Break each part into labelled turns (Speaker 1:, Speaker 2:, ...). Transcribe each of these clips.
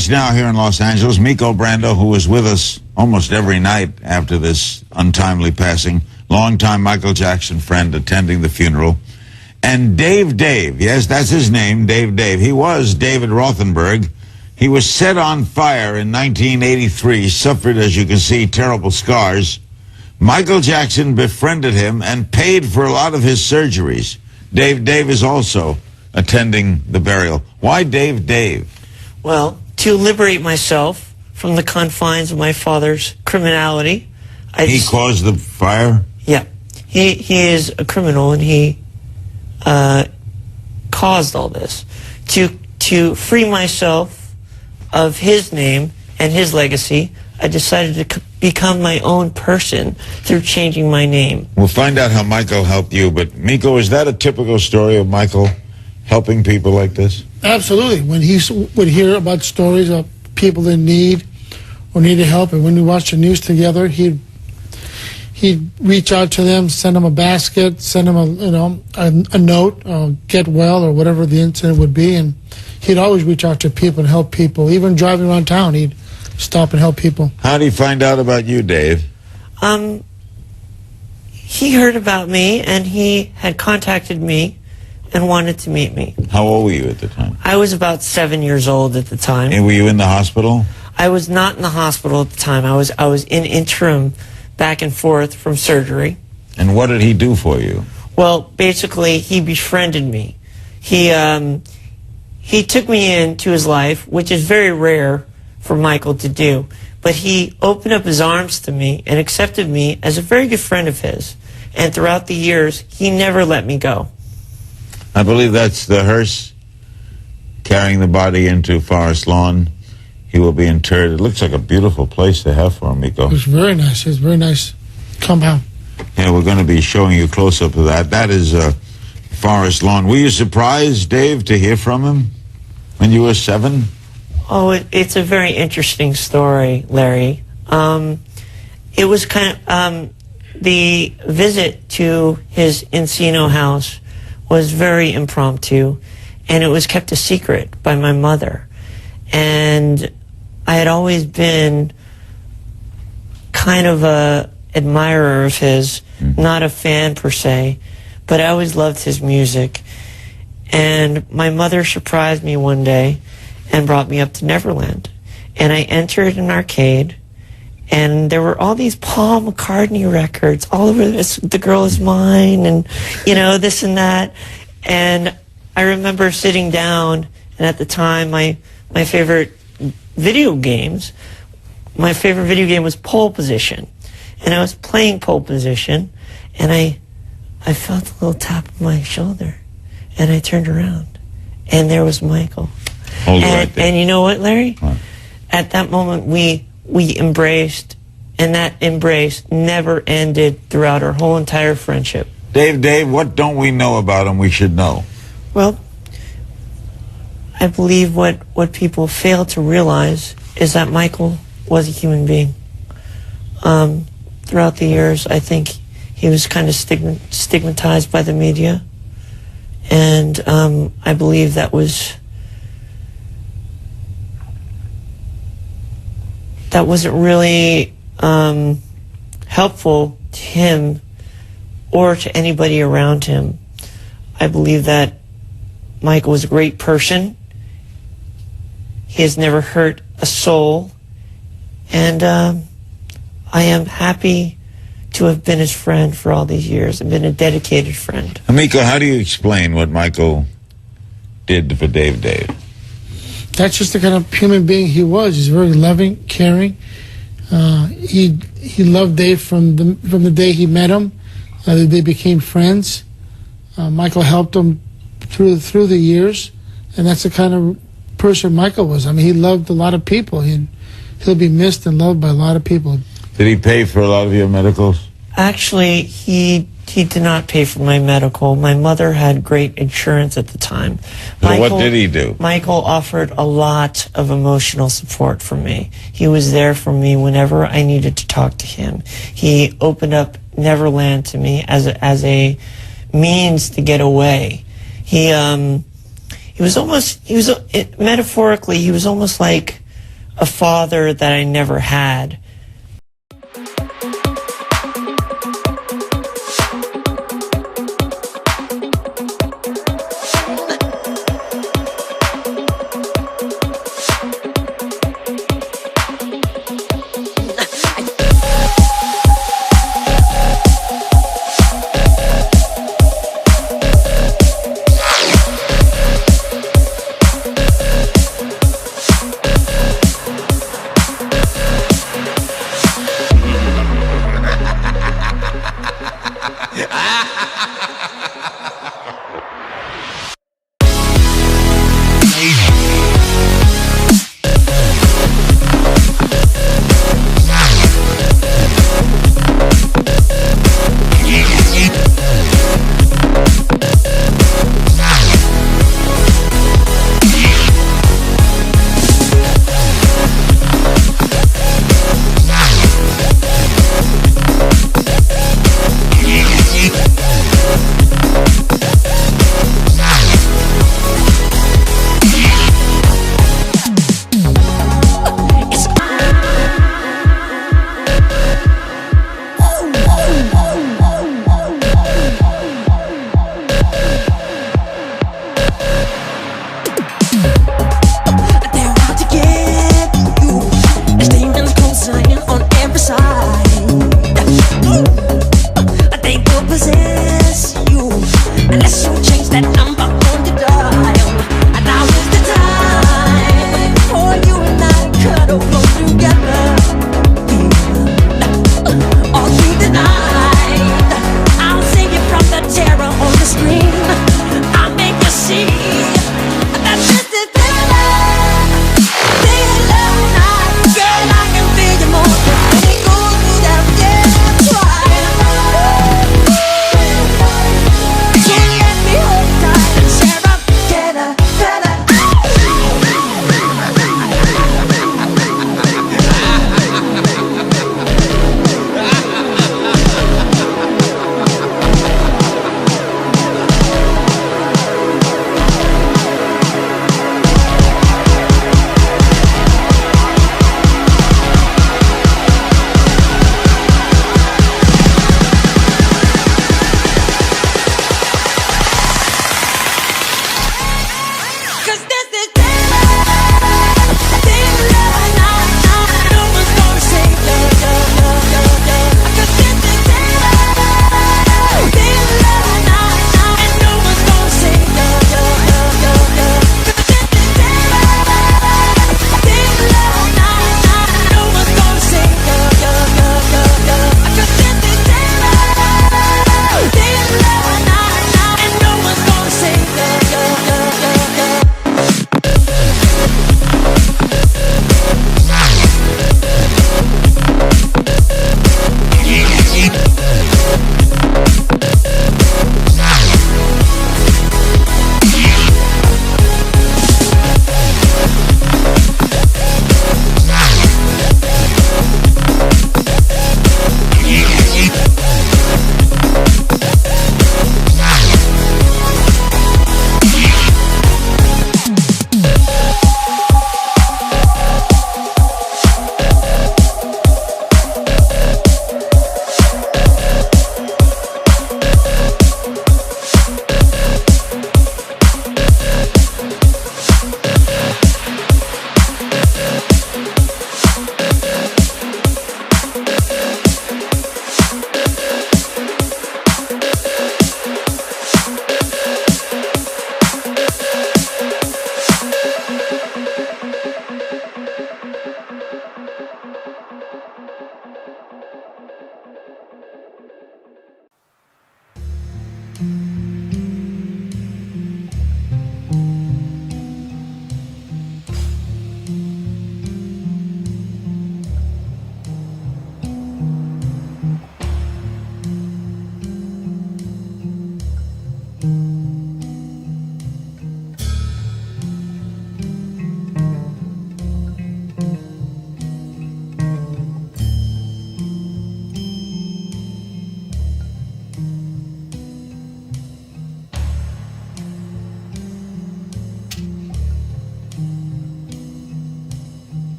Speaker 1: us now here in Los Angeles, Miko Brando, who was with us almost every night after this untimely passing, longtime Michael Jackson friend attending the funeral. And Dave, yes, that's his name, Dave. He was David Rothenberg. He was set on fire in 1983, suffered, as you can see, terrible scars. Michael Jackson befriended him and paid for a lot of his surgeries. Dave is also attending the burial. Why Dave?
Speaker 2: Well, to liberate myself from the confines of my father's criminality.
Speaker 1: He caused the fire?
Speaker 2: Yeah. He is a criminal, and he caused all this. To free myself of his name and his legacy, I decided to become my own person through changing my name.
Speaker 1: We'll find out how Michael helped you, but Miko, is that a typical story of Michael helping people like this?
Speaker 3: Absolutely. When he would hear about stories of people in need or needed help, and when we watched the news together, he'd reach out to them, send them a basket, send them a note, get well, or whatever the incident would be, and he'd always reach out to people and help people. Even driving around town, he'd stop and help people.
Speaker 1: How did he find out about you, Dave?
Speaker 2: He heard about me, and he had contacted me and wanted to meet me.
Speaker 1: How old were you at the time?
Speaker 2: I was about 7 years old at the time.
Speaker 1: And were you in the hospital?
Speaker 2: I was not in the hospital at the time. I was in interim back and forth from surgery.
Speaker 1: And what did he do for you?
Speaker 2: Well, basically, he befriended me. He took me into his life, which is very rare for Michael to do. But he opened up his arms to me and accepted me as a very good friend of his. And throughout the years, he never let me go.
Speaker 1: I believe that's the hearse carrying the body into Forest Lawn. He will be interred. It looks like a beautiful place to have for him, Miko.
Speaker 3: It was very nice. It was a very nice compound.
Speaker 1: Yeah, we're going to be showing you a close-up of that. That is Forest Lawn. Were you surprised, Dave, to hear from him when you were 7?
Speaker 2: Oh, it's a very interesting story, Larry. It was kind of the visit to his Encino house was very impromptu, and it was kept a secret by my mother. And I had always been kind of a admirer of his, not a fan per se, but I always loved his music. And my mother surprised me one day and brought me up to Neverland. And I entered an arcade, and there were all these Paul McCartney records all over this, The Girl Is Mine, and, this and that. And I remember sitting down, and at the time, my favorite video game was Pole Position. And I was playing Pole Position, and I felt a little tap on my shoulder, and I turned around, and there was Michael. And you know what, Larry?
Speaker 1: What?
Speaker 2: At that moment, we embraced, and that embrace never ended throughout our whole entire friendship.
Speaker 1: Dave, what don't we know about him we should know?
Speaker 2: Well, I believe what people fail to realize is that Michael was a human being. Throughout the years, I think he was kind of stigmatized by the media, and I believe that wasn't really helpful to him or to anybody around him. I believe that Michael was a great person. He has never hurt a soul, and I am happy to have been his friend for all these years and been a dedicated friend.
Speaker 1: Miko, how do you explain what Michael did for Dave?
Speaker 3: That's just the kind of human being he was. He's very loving, caring. He loved Dave from the day he met him. They became friends. Michael helped him through the years, and that's the kind of person Michael was. I mean, he loved a lot of people. He'll be missed and loved by a lot of people.
Speaker 1: Did he pay for a lot of your medicals?
Speaker 2: Actually, he did not pay for my medical. My mother had great insurance at the time.
Speaker 1: So what did he do?
Speaker 2: Michael offered a lot of emotional support for me. He was there for me whenever I needed to talk to him. He opened up Neverland to me as a means to get away. Metaphorically, he was almost like a father that I never had.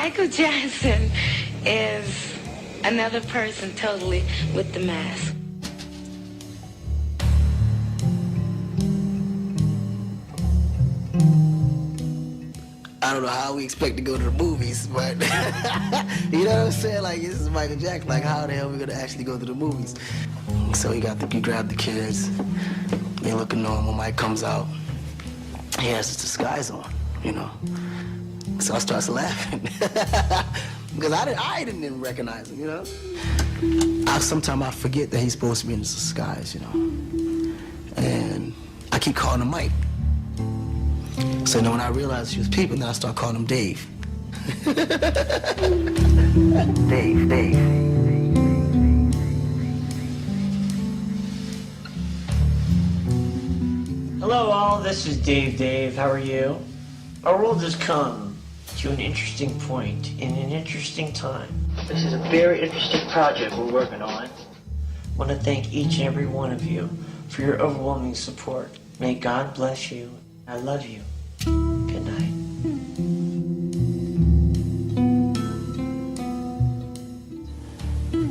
Speaker 4: Michael Jackson is another person totally with the mask.
Speaker 5: I don't know how we expect to go to the movies, but you know what I'm saying? Like, this is Michael Jackson. Like, how the hell are we gonna actually go to the movies? So he grabbed the kids. They looking normal. Mike comes out. He has his disguise on, you know. So I starts laughing because I didn't even recognize him, you know. Sometimes I forget that he's supposed to be in his disguise, you know. And I keep calling him Mike. So then when I realized she was peeping, then I start calling him Dave. Dave.
Speaker 2: Hello all, this is Dave. How are you? Our world has come to an interesting point in an interesting time. This is a very interesting project we're working on. I want to thank each and every one of you for your overwhelming support. May God bless you. I love you. Good night.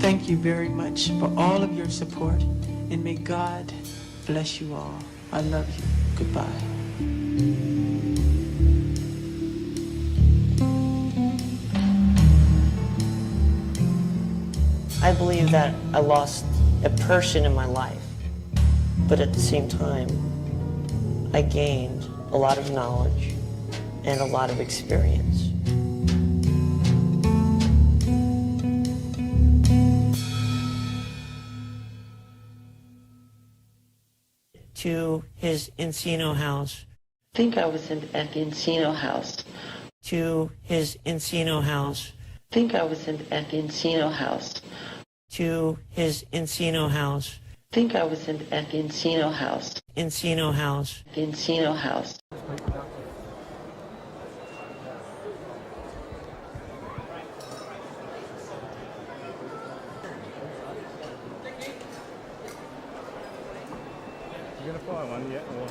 Speaker 6: Thank you very much for all of your support, and may God bless you all. I love you. Goodbye.
Speaker 2: I believe that I lost a person in my life, but at the same time, I gained a lot of knowledge and a lot of experience. To his Encino house.
Speaker 6: I think I was at the Encino house.
Speaker 2: To his Encino house.
Speaker 6: I think I was at the Encino house.
Speaker 2: To his Encino house.
Speaker 6: I think I was at the Encino house.
Speaker 2: Encino house.
Speaker 6: The Encino house.
Speaker 7: You gonna find one yet? Or?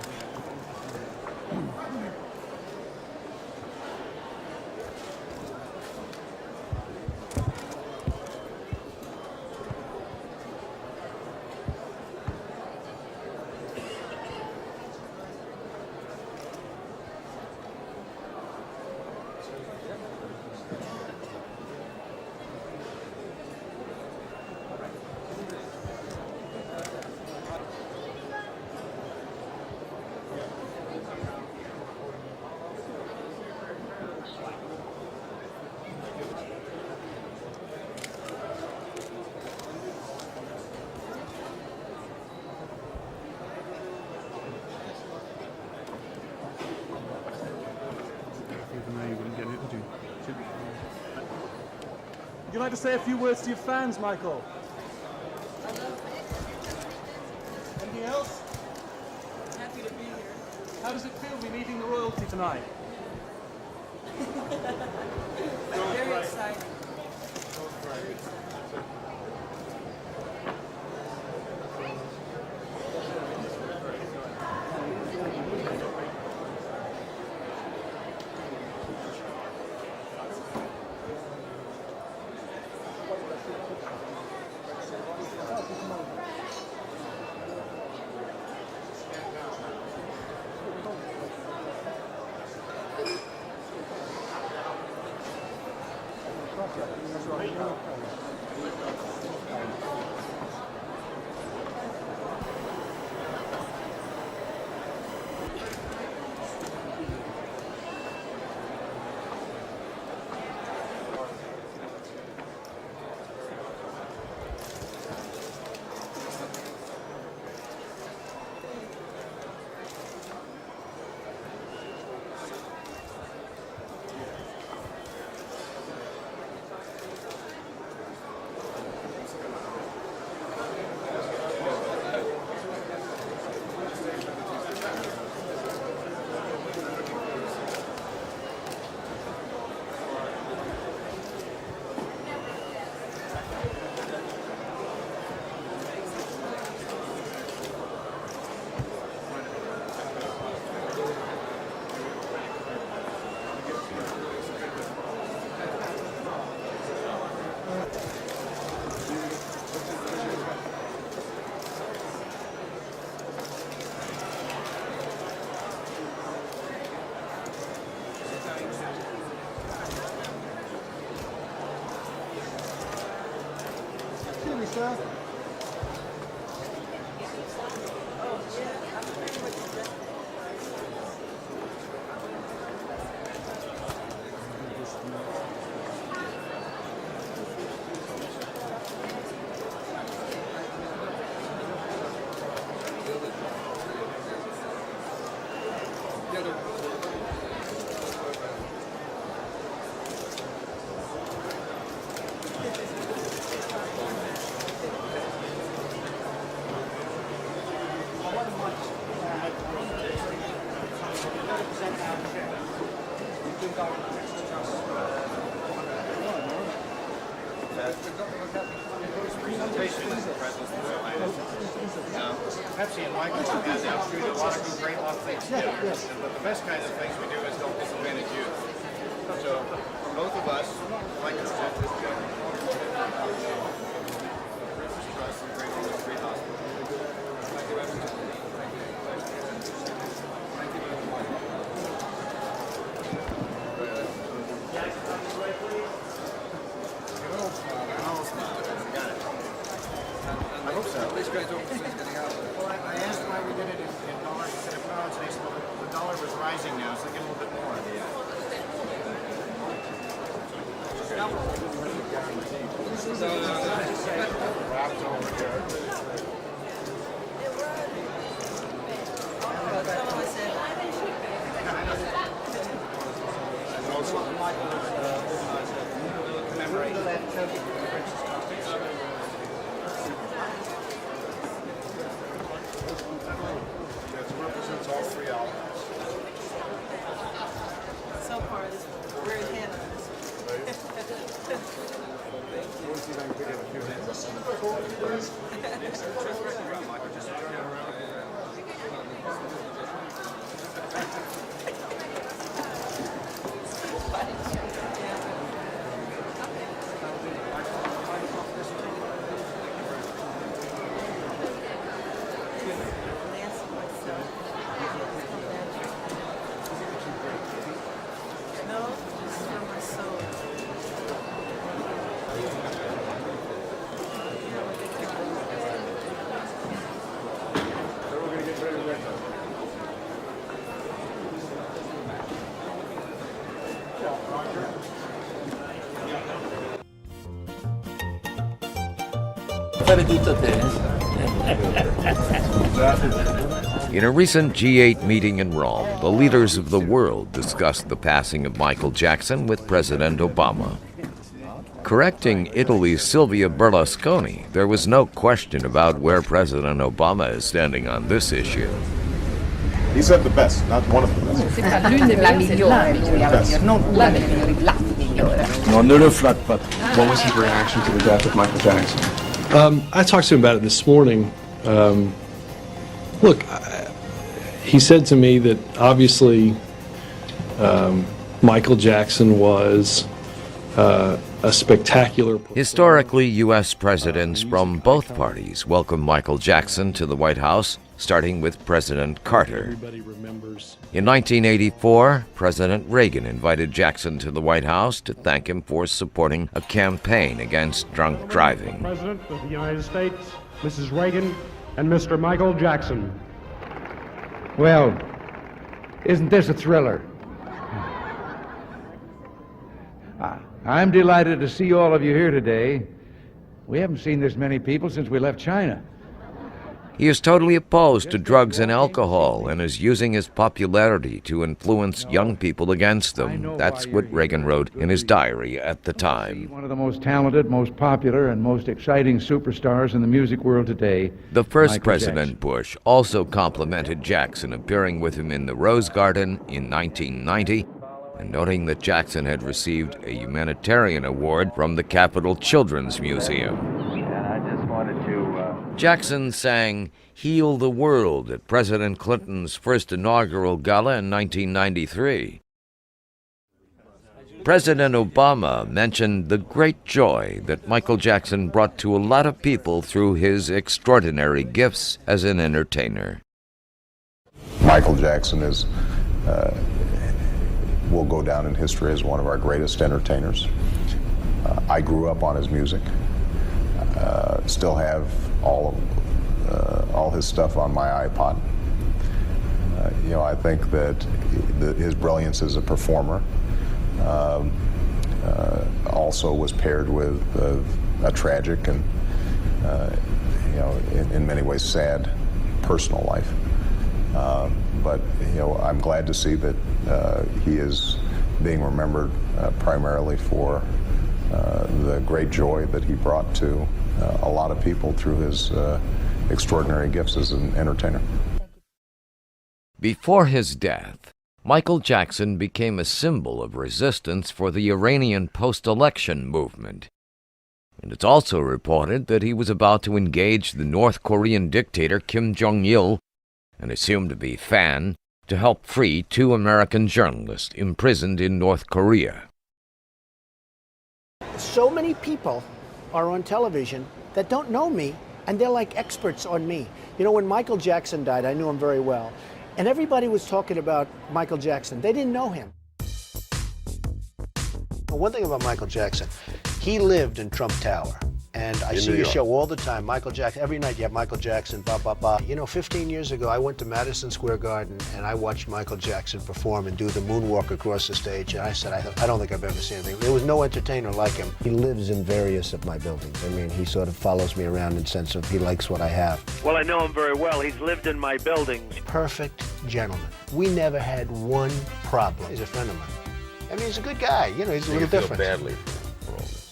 Speaker 7: Would you like to say a few words to your fans, Michael? Anything else?
Speaker 6: Happy to be here.
Speaker 7: How does it feel to be meeting the royalty tonight?
Speaker 6: Very exciting.
Speaker 7: Morning, sir.
Speaker 8: Pepsi and Michael have had the opportunity to do a lot of great things together. But the best kinds of things we do is don't disadvantage you. So, for both of us, like I said, this Trust and Great Homes, Great Hospital. Thank you very much. Thank you very much. I hope so. These guys don't think getting out. Well, I asked why we did it in dollars instead of pounds, and they said, well, the dollar was rising now, so they get a little bit more. Wrapped over here. Commemorate Princess Topics. It represents all three albums.
Speaker 9: So far, we're in hand. No, just for my soul.
Speaker 10: In a recent G8 meeting in Rome, the leaders of the world discussed the passing of Michael Jackson with President Obama. Correcting Italy's Silvio Berlusconi, there was no question about where President Obama is standing on this issue.
Speaker 11: He said the best, not one of the best.
Speaker 12: What was his reaction to the death of Michael Jackson?
Speaker 13: I talked to him about it this morning. Look, he said to me that obviously Michael Jackson was a spectacular...
Speaker 10: Historically, U.S. presidents from both parties welcomed Michael Jackson to the White House, starting with President Carter. In 1984, President Reagan invited Jackson to the White House to thank him for supporting a campaign against drunk driving.
Speaker 14: President of the United States, Mrs. Reagan, and Mr. Michael Jackson.
Speaker 15: Well, isn't this a thriller? I'm delighted to see all of you here today. We haven't seen this many people since we left China.
Speaker 10: He is totally opposed to drugs and alcohol and is using his popularity to influence young people against them. That's what Reagan wrote in his diary at the time.
Speaker 15: One of the most talented, most popular, and most exciting superstars in the music world today.
Speaker 10: The first
Speaker 15: Michael
Speaker 10: President
Speaker 15: Jackson.
Speaker 10: Bush also complimented Jackson, appearing with him in the Rose Garden in 1990, and noting that Jackson had received a humanitarian award from the Capitol Children's Museum.
Speaker 15: And I just wanted to...
Speaker 10: Jackson sang "Heal the World" at President Clinton's first inaugural gala in 1993. President Obama mentioned the great joy that Michael Jackson brought to a lot of people through his extraordinary gifts as an entertainer.
Speaker 11: Michael Jackson will go down in history as one of our greatest entertainers. I grew up on his music. still have all his stuff on my iPod. I think that his brilliance as a performer also was paired with a tragic and, in many ways sad personal life. But I'm glad to see that he is being remembered primarily for the great joy that he brought to a lot of people through his extraordinary gifts as an entertainer.
Speaker 10: Before his death, Michael Jackson became a symbol of resistance for the Iranian post-election movement. And it's also reported that he was about to engage the North Korean dictator Kim Jong-il, an assumed-to-be fan, to help free 2 American journalists imprisoned in North Korea.
Speaker 16: So many people are on television that don't know me, and they're like experts on me. When Michael Jackson died, I knew him very well. And everybody was talking about Michael Jackson. They didn't know him. One thing about Michael Jackson, he lived in Trump Tower. And I see your show all the time, Michael Jackson. Every night you have Michael Jackson, blah, blah, blah. 15 years ago, I went to Madison Square Garden and I watched Michael Jackson perform and do the moonwalk across the stage. And I said, I don't think I've ever seen anything. There was no entertainer like him. He lives in various of my buildings. I mean, he sort of follows me around in the sense of he likes what I have.
Speaker 17: Well, I know him very well. He's lived in my buildings.
Speaker 16: Perfect gentleman. We never had one problem. He's a friend of mine. I mean, he's a good guy. He's a little different.
Speaker 10: Badly.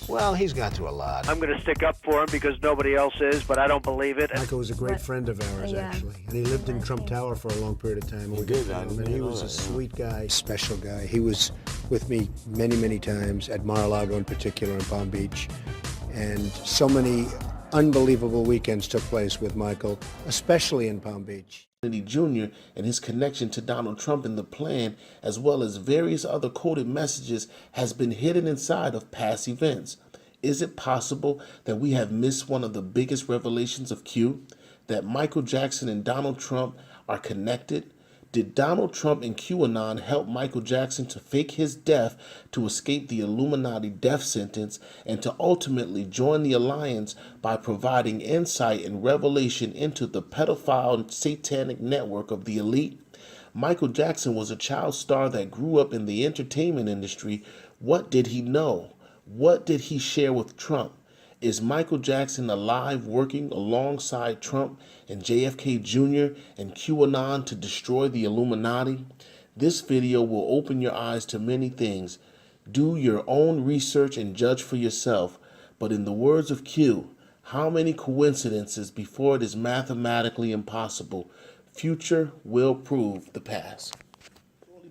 Speaker 16: Well, he's gone through a lot.
Speaker 17: I'm going to stick up for him because nobody else is, but I don't believe it.
Speaker 16: Michael was a great friend of ours, actually. And he lived in Trump Tower for a long period of time.
Speaker 1: He did.
Speaker 16: And he was a sweet guy, special guy. He was with me many, many times, at Mar-a-Lago in particular, in Palm Beach. And so many unbelievable weekends took place with Michael, especially in Palm Beach.
Speaker 18: Kennedy Jr. and his connection to Donald Trump in the plan, as well as various other coded messages, has been hidden inside of past events. Is it possible that we have missed one of the biggest revelations of Q? That Michael Jackson and Donald Trump are connected? Did Donald Trump and QAnon help Michael Jackson to fake his death to escape the Illuminati death sentence and to ultimately join the alliance by providing insight and revelation into the pedophile satanic network of the elite? Michael Jackson was a child star that grew up in the entertainment industry. What did he know? What did he share with Trump? Is Michael Jackson alive, working alongside Trump and JFK Jr. and QAnon to destroy the Illuminati? This video will open your eyes to many things. Do your own research and judge for yourself. But in the words of Q, how many coincidences before it is mathematically impossible? Future will prove the past.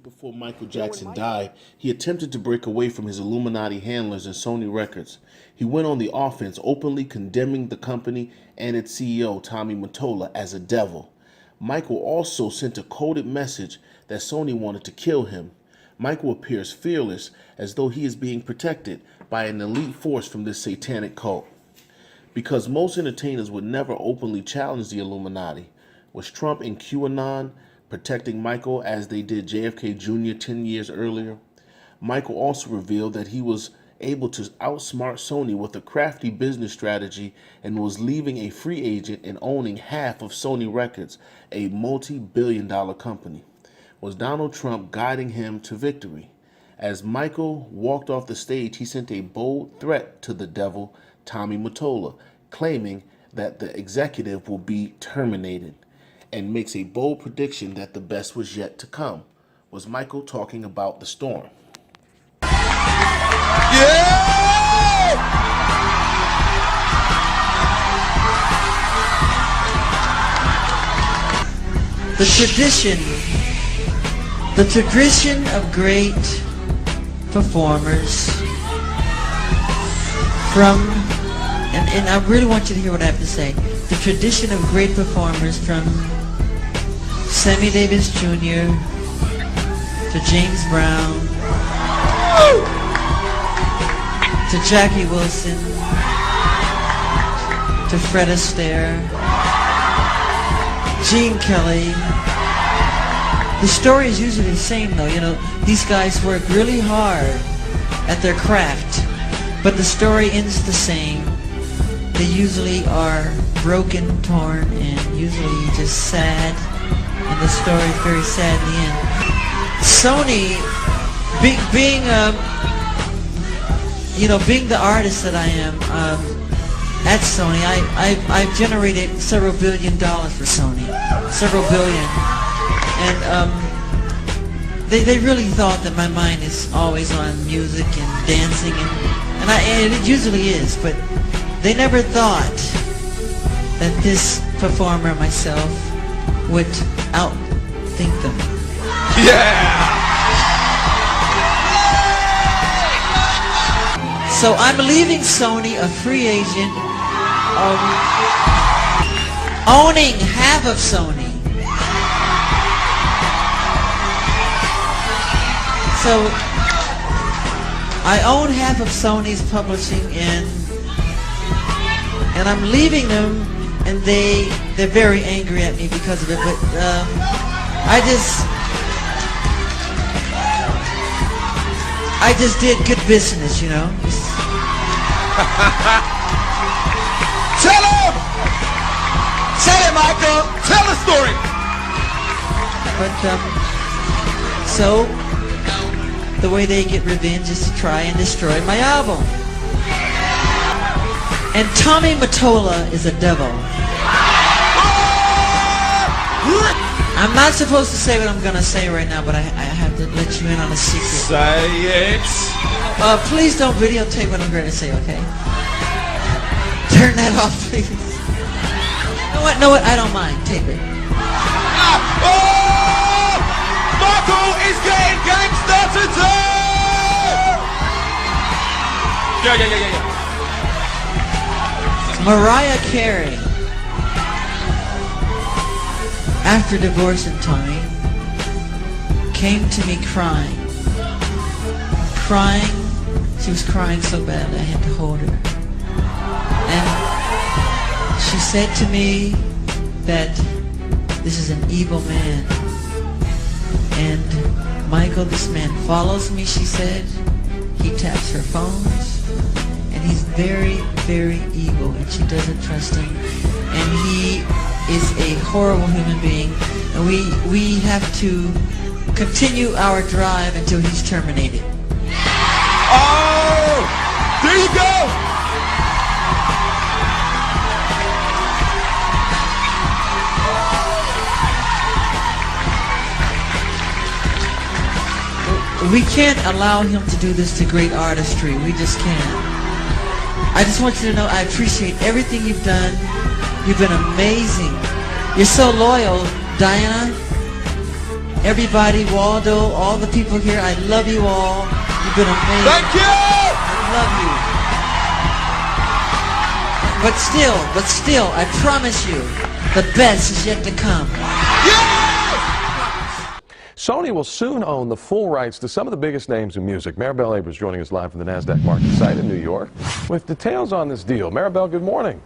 Speaker 18: Before Michael Jackson died, he attempted to break away from his Illuminati handlers and Sony Records. He went on the offense, openly condemning the company and its CEO, Tommy Mottola, as a devil. Michael also sent a coded message that Sony wanted to kill him. Michael appears fearless, as though he is being protected by an elite force from this satanic cult. Because most entertainers would never openly challenge the Illuminati, was Trump and QAnon protecting Michael as they did JFK Jr. 10 years earlier? Michael also revealed that he was able to outsmart Sony with a crafty business strategy and was leaving a free agent and owning half of Sony Records, a multi-billion-dollar company. Was Donald Trump guiding him to victory? As Michael walked off the stage, he sent a bold threat to the devil, Tommy Mottola, claiming that the executive will be terminated, and makes a bold prediction that the best was yet to come. Was Michael talking about the storm?
Speaker 19: The tradition of great performers and I really want you to hear what I have to say. The tradition of great performers from Sammy Davis Jr. to James Brown to Jackie Wilson to Fred Astaire, Gene Kelly. The story is usually the same though, these guys work really hard at their craft, but the story ends the same. they usually are broken, torn, and usually just sad, and the story is very sad in the end. Sony, being the artist that I am at Sony, I've generated several $1 billion for Sony, several billion, and they really thought that my mind is always on music and dancing, and it usually is, but they never thought that this performer, myself, would outthink them.
Speaker 12: Yeah!
Speaker 19: So I'm leaving Sony a free agent, owning half of Sony. So I own half of Sony's publishing, and I'm leaving them, and they're very angry at me because of it. But I just did good business, you know.
Speaker 12: Tell him! Tell him, Michael! Tell the story!
Speaker 19: But, so, the way they get revenge is to try and destroy my album. And Tommy Mottola is a devil. I'm not supposed to say what I'm going to say right now, but I have to let you in on a secret.
Speaker 12: Say it!
Speaker 19: Please don't videotape what I'm going to say, okay? Turn that off, please. No, what? I don't mind. Tape it.
Speaker 12: Oh! Michael is getting gangster today! Yeah.
Speaker 19: Mariah Carey, after divorcing Tommy, came to me crying. She was crying so badly I had to hold her. And she said to me that this is an evil man. And Michael, this man follows me, she said. He taps her phones. And he's very, very evil, and she doesn't trust him. And he is a horrible human being. And we have to continue our drive until he's terminated.
Speaker 12: Oh! There you go!
Speaker 19: We can't allow him to do this to great artistry. We just can't. I just want you to know I appreciate everything you've done. You've been amazing. You're so loyal, Diana. Everybody, Waldo, all the people here, I love you all. You've been amazing.
Speaker 12: Thank you!
Speaker 19: I love you. But still, I promise you, the best is yet to come.
Speaker 13: Sony will soon own the full rights to some of the biggest names in music. Maribel Abrams joining us live from the NASDAQ market site in New York with details on this deal. Maribel, good morning.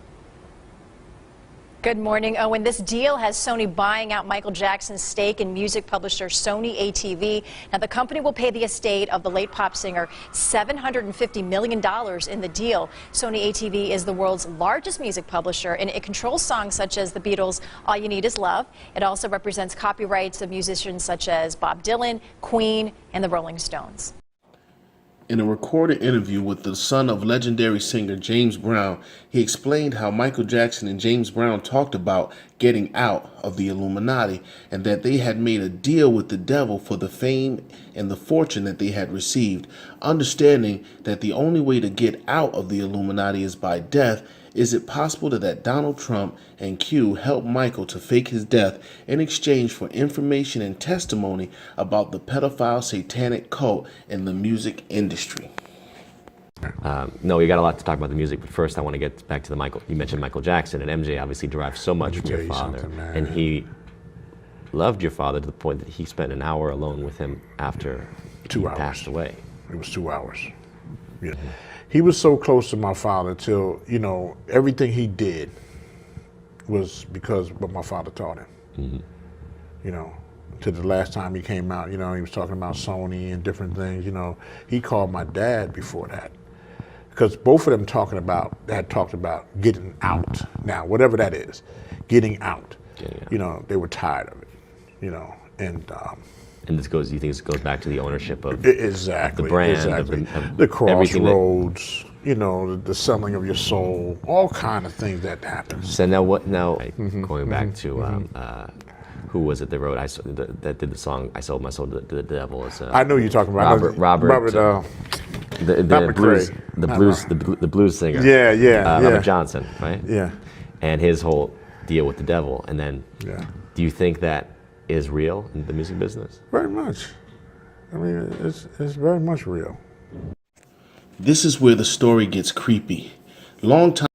Speaker 20: Good morning, Owen. This deal has Sony buying out Michael Jackson's stake in music publisher Sony ATV. Now, the company will pay the estate of the late pop singer $750 million in the deal. Sony ATV is the world's largest music publisher, and it controls songs such as the Beatles' All You Need Is Love. It also represents copyrights of musicians such as Bob Dylan, Queen, and the Rolling Stones.
Speaker 18: In a recorded interview with the son of legendary singer James Brown, he explained how Michael Jackson and James Brown talked about getting out of the Illuminati and that they had made a deal with the devil for the fame and the fortune that they had received. Understanding that the only way to get out of the Illuminati is by death, is it possible that Donald Trump and Q helped Michael to fake his death in exchange for information and testimony about the pedophile satanic cult in the music industry?
Speaker 21: No, we got a lot to talk about the music, but first I want to get back to the Michael. You mentioned Michael Jackson, and MJ obviously derives so much from your father, and he loved your father to the point that he spent an hour alone with him after he passed away.
Speaker 22: It was 2 hours. Yeah. He was so close to my father till, you know, everything he did was because of what my father taught him.
Speaker 21: Mm-hmm.
Speaker 22: You know, to the last time he came out, you know, he was talking about Sony and different things, you know. He called my dad before that. because both of them had talked about getting out. Now, whatever that is, getting out. You know, they were tired of it. You know, and
Speaker 21: this goes. You think this goes back to the ownership of
Speaker 22: exactly
Speaker 21: the brand,
Speaker 22: exactly.
Speaker 21: of
Speaker 22: The
Speaker 21: everything
Speaker 22: crossroads. You know, the selling of your soul, all kind of things that happen.
Speaker 21: So now what? Now going back to who was it that wrote? That did the song "I Sold My Soul to the Devil."
Speaker 22: I know you're talking about
Speaker 21: Robert
Speaker 22: not
Speaker 21: blues,
Speaker 22: McRae.
Speaker 21: the blues singer.
Speaker 22: Yeah.
Speaker 21: Robert Johnson, right?
Speaker 22: Yeah.
Speaker 21: And his whole deal with the devil, and then do you think that is real in the music business?
Speaker 22: Very much. I mean, it's very much real.
Speaker 18: This is where the story gets creepy. Long time